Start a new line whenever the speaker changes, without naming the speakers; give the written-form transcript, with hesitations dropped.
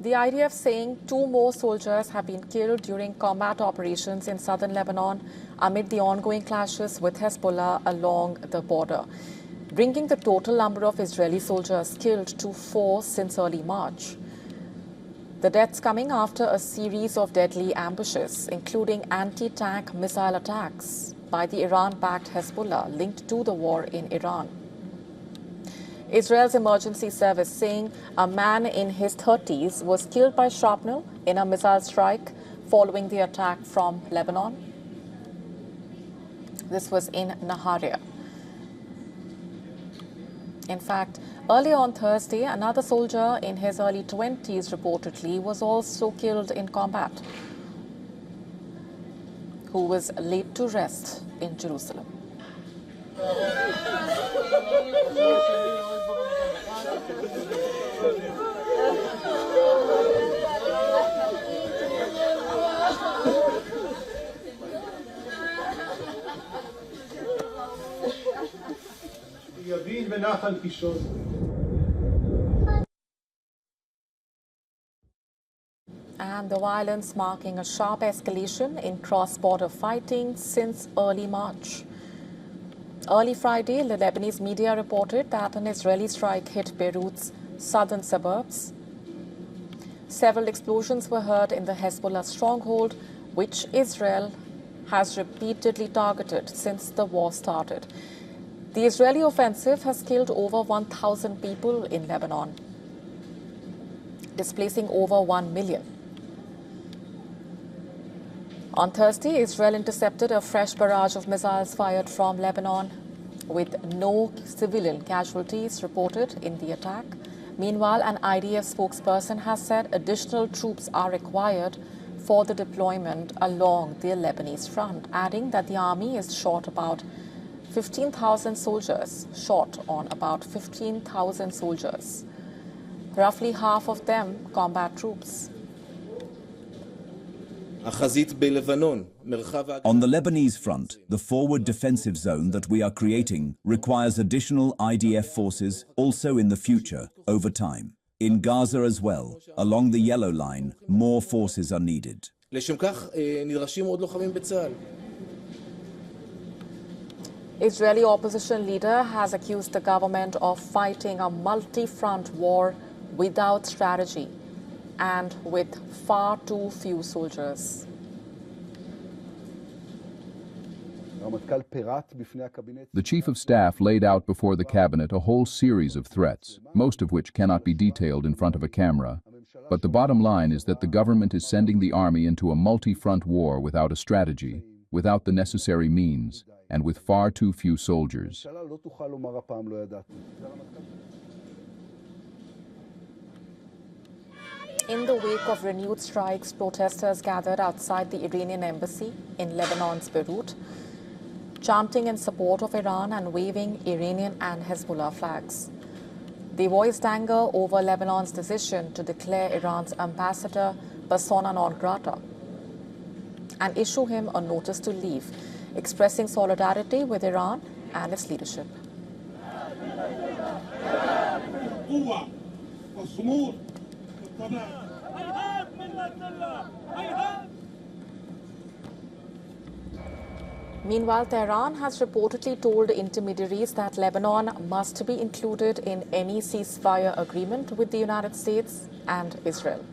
The IDF saying 2 more soldiers have been killed during combat operations in southern Lebanon amid the ongoing clashes with Hezbollah along the border, bringing the total number of Israeli soldiers killed to 4 since early March. The deaths coming after a series of deadly ambushes, including anti-tank missile attacks by the Iran-backed Hezbollah linked to the war in Iran. Israel's emergency service saying a man in his 30s was killed by shrapnel in a missile strike following the attack from Lebanon. This was in Nahariya. In fact, earlier on Thursday, another soldier in his early 20s reportedly was also killed in combat, who was laid to rest in Jerusalem. And the violence marking a sharp escalation in cross-border fighting since early March. Early Friday, the Lebanese media reported that an Israeli strike hit Beirut's southern suburbs. Several explosions were heard in the Hezbollah stronghold, which Israel has repeatedly targeted since the war started. The Israeli offensive has killed over 1,000 people in Lebanon, displacing over 1 million. On Thursday, Israel intercepted a fresh barrage of missiles fired from Lebanon, with no civilian casualties reported in the attack. Meanwhile, an IDF spokesperson has said additional troops are required for the deployment along the Lebanese front, adding that the army is short on about 15,000 soldiers, roughly half of them combat troops.
On the Lebanese front, the forward defensive zone that we are creating requires additional IDF forces also in the future, over time. In Gaza as well, along the yellow line, more forces are needed.
Israeli opposition leader has accused the government of fighting a multi-front war without strategy and with far too few soldiers.
The Chief of Staff laid out before the cabinet a whole series of threats, most of which cannot be detailed in front of a camera. But the bottom line is that the government is sending the army into a multi-front war without a strategy, without the necessary means, and with far too few soldiers.
In the wake of renewed strikes, protesters gathered outside the Iranian embassy in Lebanon's Beirut, chanting in support of Iran and waving Iranian and Hezbollah flags. They voiced anger over Lebanon's decision to declare Iran's ambassador persona non grata and issue him a notice to leave, expressing solidarity with Iran and its leadership. Meanwhile, Tehran has reportedly told intermediaries that Lebanon must be included in any ceasefire agreement with the United States and Israel.